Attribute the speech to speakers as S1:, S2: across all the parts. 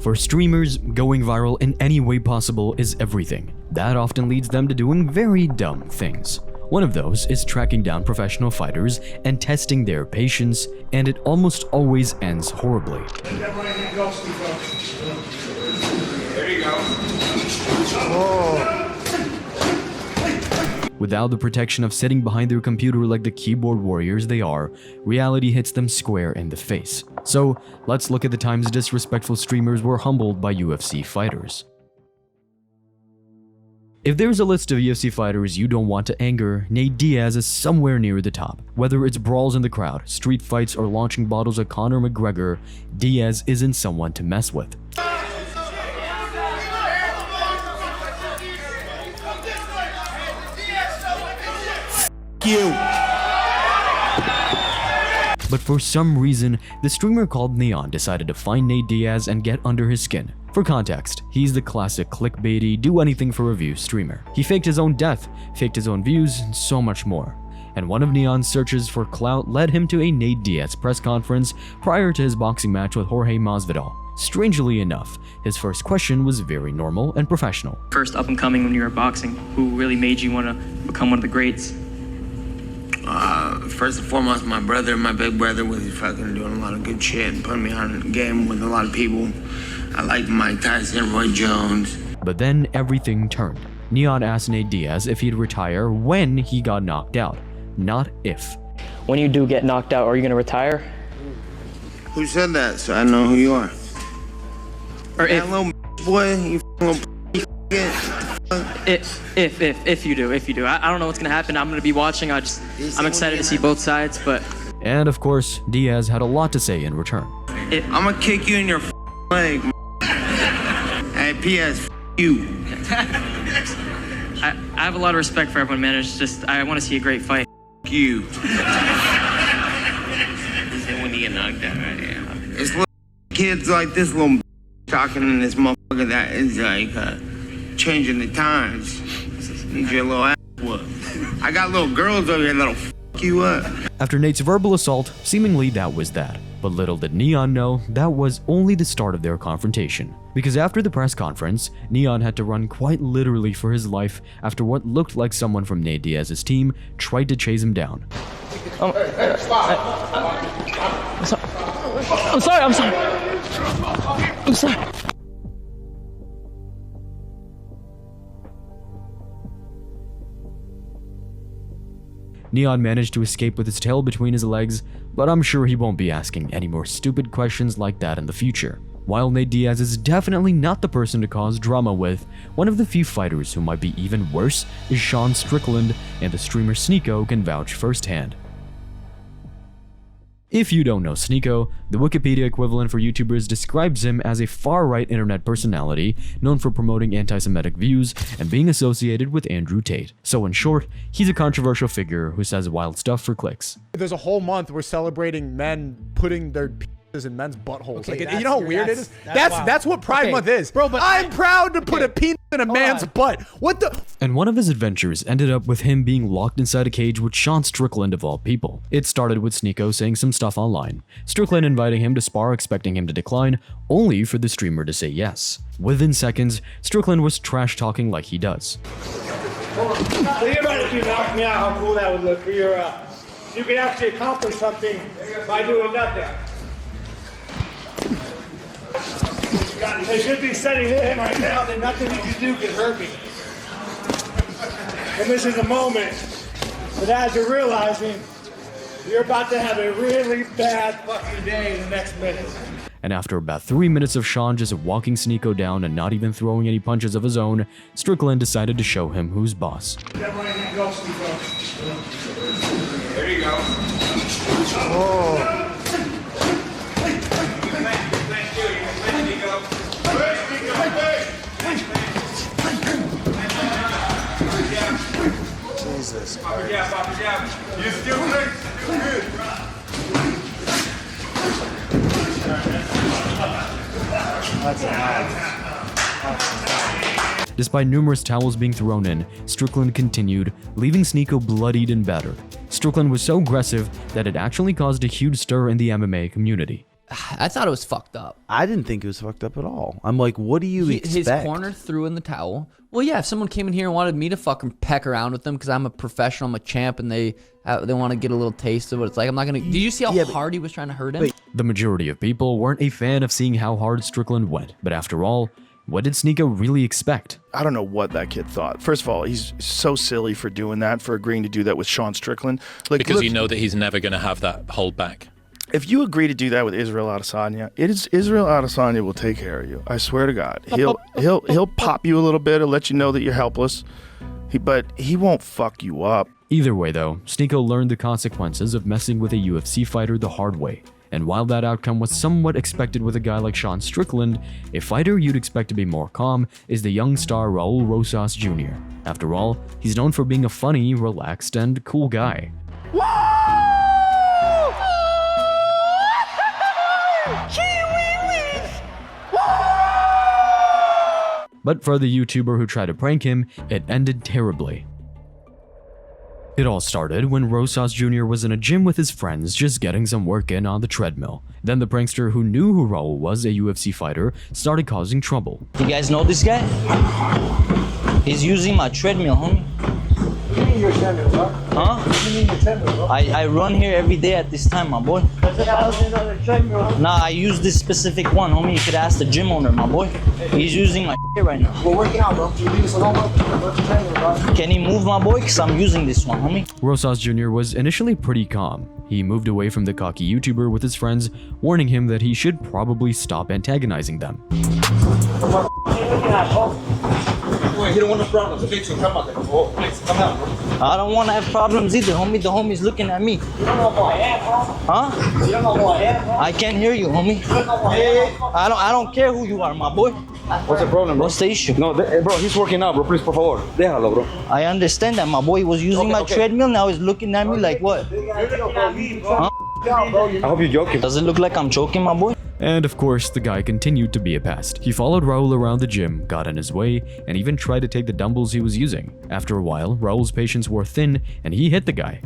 S1: For streamers, going viral in any way possible is everything. That often leads them to doing very dumb things. One of those is tracking down professional fighters and testing their patience, and it almost always ends horribly.
S2: There you go.
S1: Without the protection of sitting behind their computer like the keyboard warriors they are, reality hits them square in the face. So, let's look at the times disrespectful streamers were humbled by UFC fighters. If there's a list of UFC fighters you don't want to anger, Nate Diaz is somewhere near the top. Whether it's brawls in the crowd, street fights, or launching bottles at Conor McGregor, Diaz isn't someone to mess with.
S3: You.
S1: But for some reason, the streamer called Neon decided to find Nate Diaz and get under his skin. For context, he's the classic clickbaity, do-anything-for-a-view streamer. He faked his own death, faked his own views, and so much more. And one of Neon's searches for clout led him to a Nate Diaz press conference prior to his boxing match with Jorge Masvidal. Strangely enough, his first question was very normal and professional.
S4: First up and coming when you were boxing, who really made you want to become one of the greats?
S5: First and foremost, my brother, my big brother, was fucking doing a lot of good shit and putting me on the game with a lot of people. I liked Mike Tyson, Roy Jones.
S1: But then everything turned. Neon asked Nate Diaz if he'd retire when he got knocked out, not if.
S4: When you do get knocked out, are you going to retire?
S5: Who said that? So I know who you are.
S4: Or
S5: that little boy, you little
S4: if you do. I don't know what's gonna happen. I'm gonna be watching. I'm excited to see both sides, but.
S1: And of course, Diaz had a lot to say in return.
S5: I'm gonna kick you in your leg. Hey, P.S. you.
S4: I have a lot of respect for everyone, man. It's just I want to see a great fight.
S5: You. He said when you get knocked out, right? Yeah. It's little kids like this little talking in this motherfucker that is like changing the times. Need your little ass whoop. I got little girls over here that'll f you up.
S1: After Nate's verbal assault, seemingly that was that. But little did Neon know, that was only the start of their confrontation. Because after the press conference, Neon had to run quite literally for his life after what looked like someone from Nate Diaz's team tried to chase him down.
S4: I'm sorry.
S1: Neon managed to escape with his tail between his legs, but I'm sure he won't be asking any more stupid questions like that in the future. While Nate Diaz is definitely not the person to cause drama with, one of the few fighters who might be even worse is Sean Strickland, and the streamer Sneako can vouch firsthand. If you don't know Sneako, the Wikipedia equivalent for YouTubers describes him as a far-right internet personality known for promoting anti-Semitic views and being associated with Andrew Tate. So in short, he's a controversial figure who says wild stuff for clicks.
S3: There's a whole month we're celebrating men putting their penises in men's buttholes.
S6: Okay,
S3: like, you know how weird it is?
S6: Wow.
S3: That's what Pride Month is.
S6: Bro, but
S3: I'm proud to put a penis in a man's butt. What the?
S1: And one of his adventures ended up with him being locked inside a cage with Sean Strickland of all people. It started with Sneako saying some stuff online, Strickland inviting him to spar expecting him to decline, only for the streamer to say yes. Within seconds, Strickland was trash talking like he does.
S7: Think about if you knocked me out, how cool that would look for your, you could actually accomplish something by doing nothing. They should be setting in right now that nothing you can do can hurt me. And this is a moment that as you're realizing, you're about to have a really bad fucking day in the next minute.
S1: And after about 3 minutes of Sean just walking Sneako down and not even throwing any punches of his own, Strickland decided to show him who's boss.
S7: There you go.
S3: Oh. Jesus.
S7: Papa jab. You still good? Good.
S3: That's nice.
S1: Despite numerous towels being thrown in, Strickland continued, leaving Sneako bloodied and battered. Strickland was so aggressive that it actually caused a huge stir in the MMA community.
S6: I thought it was fucked up.
S8: I didn't think it was fucked up at all. I'm like, what do you expect?
S6: His corner threw in the towel. Well, yeah, if someone came in here and wanted me to fucking peck around with them because I'm a professional, I'm a champ, and they want to get a little taste of what it's like, I'm not gonna. Did you see how hard he was trying to hurt him?
S1: The majority of people weren't a fan of seeing how hard Strickland went, but after all, what did Sneako really expect?
S9: I don't know what that kid thought. First of all, he's so silly for doing that, for agreeing to do that with Sean Strickland. Like,
S10: because you know that he's never going to have that hold back.
S9: If you agree to do that with Israel Adesanya, Israel Adesanya will take care of you. I swear to God, he'll pop you a little bit and let you know that you're helpless. But he won't fuck you up.
S1: Either way, though, Sneako learned the consequences of messing with a UFC fighter the hard way. And while that outcome was somewhat expected with a guy like Sean Strickland, a fighter you'd expect to be more calm is the young star Raul Rosas Jr. After all, he's known for being a funny, relaxed, and cool guy. But for the YouTuber who tried to prank him, it ended terribly. It all started when Rosas Jr. was in a gym with his friends just getting some work in on the treadmill. Then the prankster who knew who Raul was, a UFC fighter, started causing trouble.
S11: You guys know this guy? He's using my treadmill, homie.
S7: What do you mean your treadmill, bro?
S11: Huh?
S7: What do you mean your treadmill, bro?
S11: I run here every day at this time, my boy.
S7: That's $1,000 treadmill, homie.
S11: Nah, I use this specific one, homie. You could ask the gym owner, my boy. He's using my right now.
S7: We're working out, bro. You leave us alone, bro. What's your treadmill, bro?
S11: Can he move, my boy? Because I'm using this one, homie.
S1: Rosas Jr. was initially pretty calm. He moved away from the cocky YouTuber with his friends, warning him that he should probably stop antagonizing them.
S2: You don't want no problems, okay? So come out there. Oh, please, come out, bro.
S11: I don't want to have problems either, homie. The homie's looking at me.
S7: You don't know who I am, bro.
S11: Huh?
S7: You don't know who I am, bro.
S11: I can't hear you, homie.
S7: You don't know who I am, bro.
S11: I don't care who you are, my boy.
S2: What's the problem, bro?
S11: What's the issue?
S2: No, bro, he's working out, bro. Please, por favor. Déjalo, bro.
S11: I understand that, my boy. He was using my treadmill. Now he's looking at me like what? Huh?
S2: I hope you're joking.
S11: Does it look like I'm choking, my boy?
S1: And of course, the guy continued to be a pest. He followed Raul around the gym, got in his way, and even tried to take the dumbbells he was using. After a while, Raul's patience wore thin, and he hit the guy.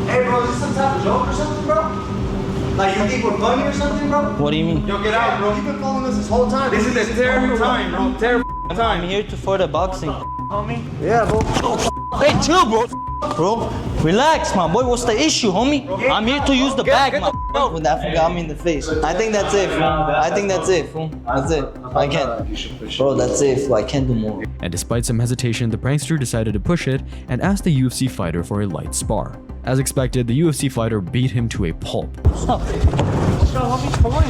S12: Hey bro, is this some type of joke or something, bro? Like you think we're funny or something, bro?
S11: What do you mean?
S12: Yo, get out, bro. You've been following us this whole time. This is a terrible time, bro. Terrible time.
S11: I'm here for the boxing.
S12: Homie? Yeah, bro.
S11: Hey, chill, bro. Bro, relax, my boy. What's the issue, homie? I'm here to use the bag, my bro. When that got me in the face. I think that's it, fool. I think that's it, fool. That's it. I can't. Bro, that's it, fool. I can't do more.
S1: And despite some hesitation, the prankster decided to push it and asked the UFC fighter for a light spar. As expected, the UFC fighter beat him to a pulp.
S7: Stop. Let's go, homie. Come on.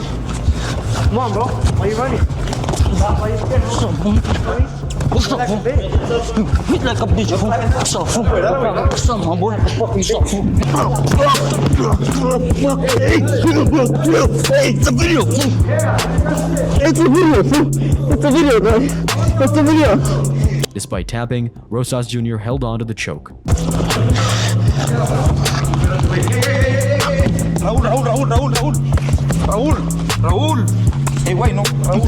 S7: Come on, bro. Why are you running? Why are you scared?
S11: What's up, fool? Hit like a bitch, fool. What's up, fool? What's up, my boy? What's up, fool? Hey, it's a video, fool. It's a video, fool. It's a video, bro. It's a video.
S1: Despite tapping, Rosas Jr. held on to the choke.
S2: Raul. Hey, wait, no. Raul.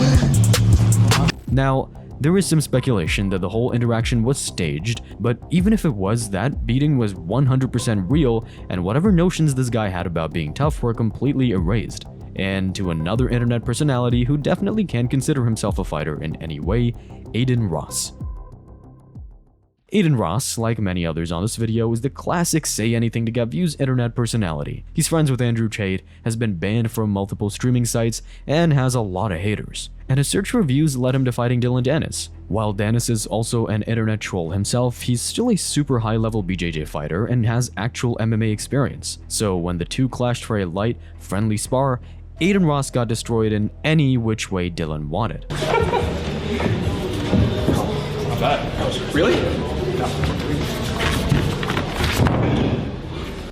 S1: Now, there is some speculation that the whole interaction was staged, but even if it was, that beating was 100% real, and whatever notions this guy had about being tough were completely erased. And to another internet personality who definitely can consider himself a fighter in any way, Adin Ross. Adin Ross, like many others on this video, is the classic say anything to get views internet personality. He's friends with Andrew Tate, has been banned from multiple streaming sites, and has a lot of haters. And his search for views led him to fighting Danis. While Danis is also an internet troll himself, he's still a super high-level BJJ fighter and has actual MMA experience. So when the two clashed for a light, friendly spar, Adin Ross got destroyed in any which way Dillon wanted.
S2: Not bad. Really?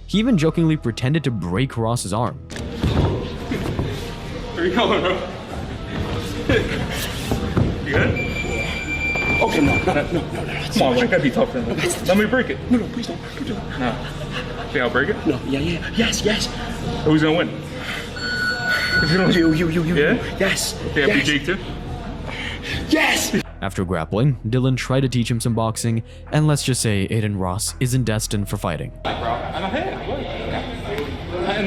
S1: He even jokingly pretended to break Ross's arm.
S2: Where are you going, bro? You good? Okay, no. Come on, bro. I gotta be tough then. Let me break it. No, please don't. No. Think I'll break it? No, yeah. Yes. Who's gonna win? You. Yeah? Yes. Think I beat Jake too? Yes!
S1: After grappling, Dillon tried to teach him some boxing, and let's just say Adin Ross isn't destined for fighting.
S2: Bro, I'm ahead.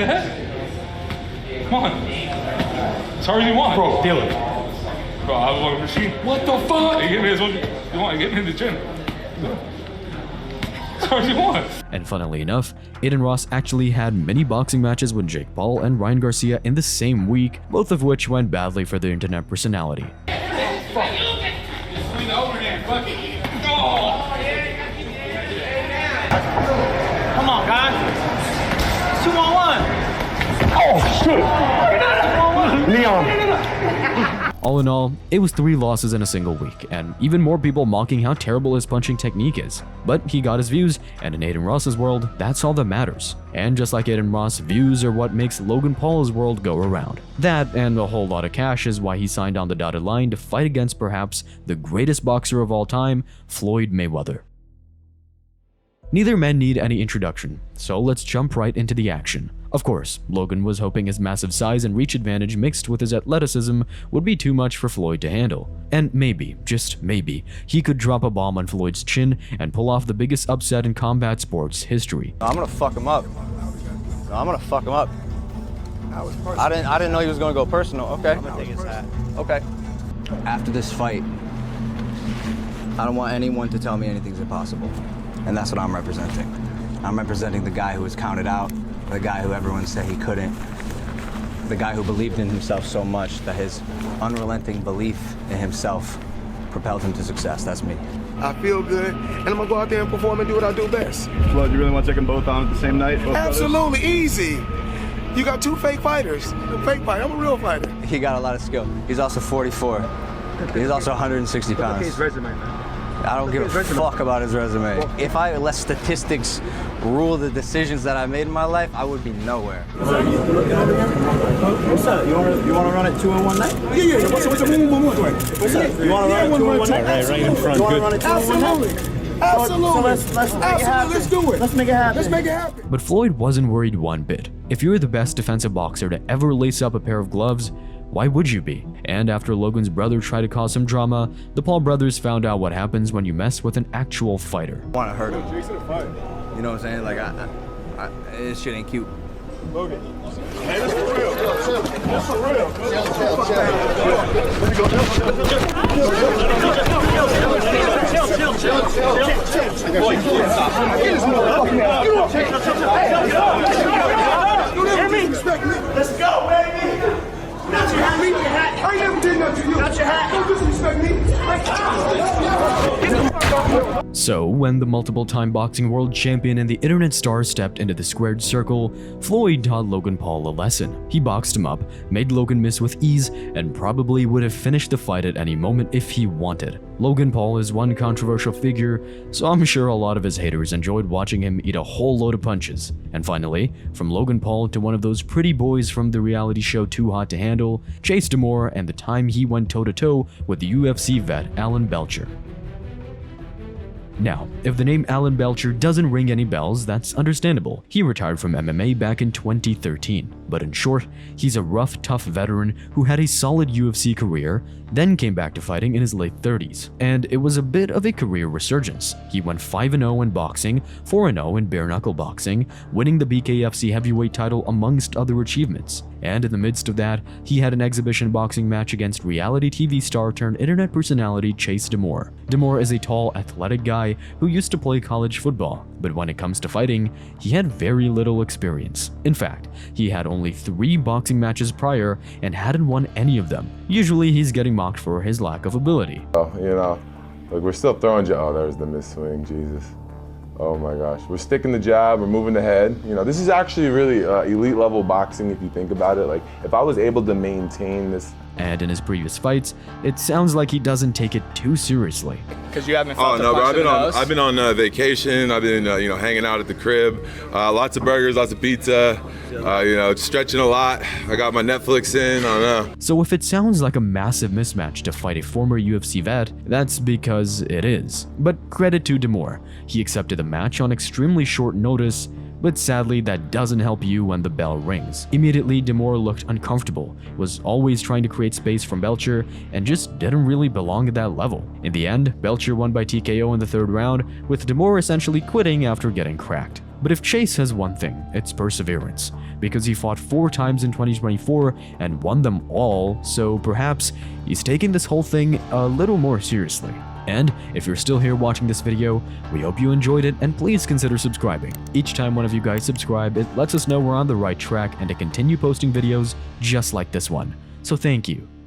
S2: the head. Come on. As hard as you want.
S7: Bro, Dillon.
S2: Bro, I was on the machine. What the fuck? You get me as much as you want. Get me in the gym. As hard as you want.
S1: And funnily enough, Adin Ross actually had many boxing matches with Jake Paul and Ryan Garcia in the same week, both of which went badly for the internet personality.
S7: Come on, guys. 2-on-1. Oh, shit. Leon.
S1: All in all, it was 3 losses in a single week, and even more people mocking how terrible his punching technique is. But he got his views, and in Adin Ross's world, that's all that matters. And just like Adin Ross, views are what makes Logan Paul's world go around. That and a whole lot of cash is why he signed on the dotted line to fight against perhaps the greatest boxer of all time, Floyd Mayweather. Neither men need any introduction, so let's jump right into the action. Of course, Logan was hoping his massive size and reach advantage mixed with his athleticism would be too much for Floyd to handle. And maybe, just maybe, he could drop a bomb on Floyd's chin and pull off the biggest upset in combat sports history.
S13: I'm gonna fuck him up. I'm gonna fuck him up. I didn't know he was gonna go personal. Okay. I'm gonna take his hat. Okay. After this fight, I don't want anyone to tell me anything's impossible. And that's what I'm representing. I'm representing the guy who was counted out, the guy who everyone said he couldn't, the guy who believed in himself so much that his unrelenting belief in himself propelled him to success. That's me.
S14: I feel good, and I'm gonna go out there and perform and do what I do best.
S15: Floyd, you really want to take them both on at the same night?
S14: Absolutely, easy. You got 2 fake fighters. Fake fighter, I'm a real fighter.
S13: He got a lot of skill. He's also 44. He's also 160 pounds.
S15: Look at his resume, man.
S13: I don't give a fuck about his resume. If I let statistics rule the decisions that I made in my life, I would be nowhere.
S15: What's up? You want to run it 2-on-1 night?
S14: Yeah. What's up? What's up?
S15: You want to run it 2-on-1 night? Right in front. You want to run it 2-on-1 night?
S14: Absolutely.
S15: So let's make it happen.
S14: Let's do it.
S15: Let's make it happen.
S14: Let's make it happen.
S1: But Floyd wasn't worried one bit. If you're the best defensive boxer to ever lace up a pair of gloves, why would you be? And after Logan's brother tried to cause some drama, the Paul brothers found out what happens when you mess with an actual fighter.
S13: I want to hurt him. You know what I'm saying? Like, this shit ain't cute.
S14: Logan. Hey, this for real. This for real.
S7: Let's go, baby. Not your hat. I never did nothing to you. Not your hat. Don't disrespect me.
S1: So, when the multiple-time boxing world champion and the internet star stepped into the squared circle, Floyd taught Logan Paul a lesson. He boxed him up, made Logan miss with ease, and probably would have finished the fight at any moment if he wanted. Logan Paul is one controversial figure, so I'm sure a lot of his haters enjoyed watching him eat a whole load of punches. And finally, from Logan Paul to one of those pretty boys from the reality show Too Hot to Handle, Chase DeMoor, and the time he went toe-to-toe with the UFC vet Alan Belcher. Now, if the name Alan Belcher doesn't ring any bells, that's understandable. He retired from MMA back in 2013. But in short, he's a rough, tough veteran who had a solid UFC career, then came back to fighting in his late 30s. And it was a bit of a career resurgence. He went 5-0 in boxing, 4-0 in bare-knuckle boxing, winning the BKFC heavyweight title amongst other achievements. And in the midst of that, he had an exhibition boxing match against reality TV star turned internet personality Chase DeMoor. DeMoor is a tall, athletic guy who used to play college football, but when it comes to fighting, he had very little experience. In fact, he had only 3 boxing matches prior and hadn't won any of them. Usually, he's getting mocked for his lack of ability.
S16: Oh, you know, look, we're still throwing oh, there's the miss swing, Jesus. Oh my gosh, we're sticking the jab, we're moving the head. You know, this is actually really elite level boxing if you think about it. Like, if I was able to maintain this.
S1: And in his previous fights, it sounds like he doesn't take it too seriously.
S17: Because you haven't felt the punch in the nose? I've been on vacation. I've been hanging out at the crib. Lots of burgers, lots of pizza. Stretching a lot. I got my Netflix in. I don't know.
S1: So if it sounds like a massive mismatch to fight a former UFC vet, that's because it is. But credit to DeMoor. He accepted the match on extremely short notice. But sadly, that doesn't help you when the bell rings. Immediately, DeMoor looked uncomfortable, was always trying to create space from Belcher, and just didn't really belong at that level. In the end, Belcher won by TKO in the 3rd round, with DeMoor essentially quitting after getting cracked. But if Chase has one thing, it's perseverance, because he fought 4 times in 2024 and won them all, so perhaps he's taking this whole thing a little more seriously. And if you're still here watching this video, we hope you enjoyed it, and please consider subscribing. Each time one of you guys subscribe, it lets us know we're on the right track and to continue posting videos just like this one. So thank you.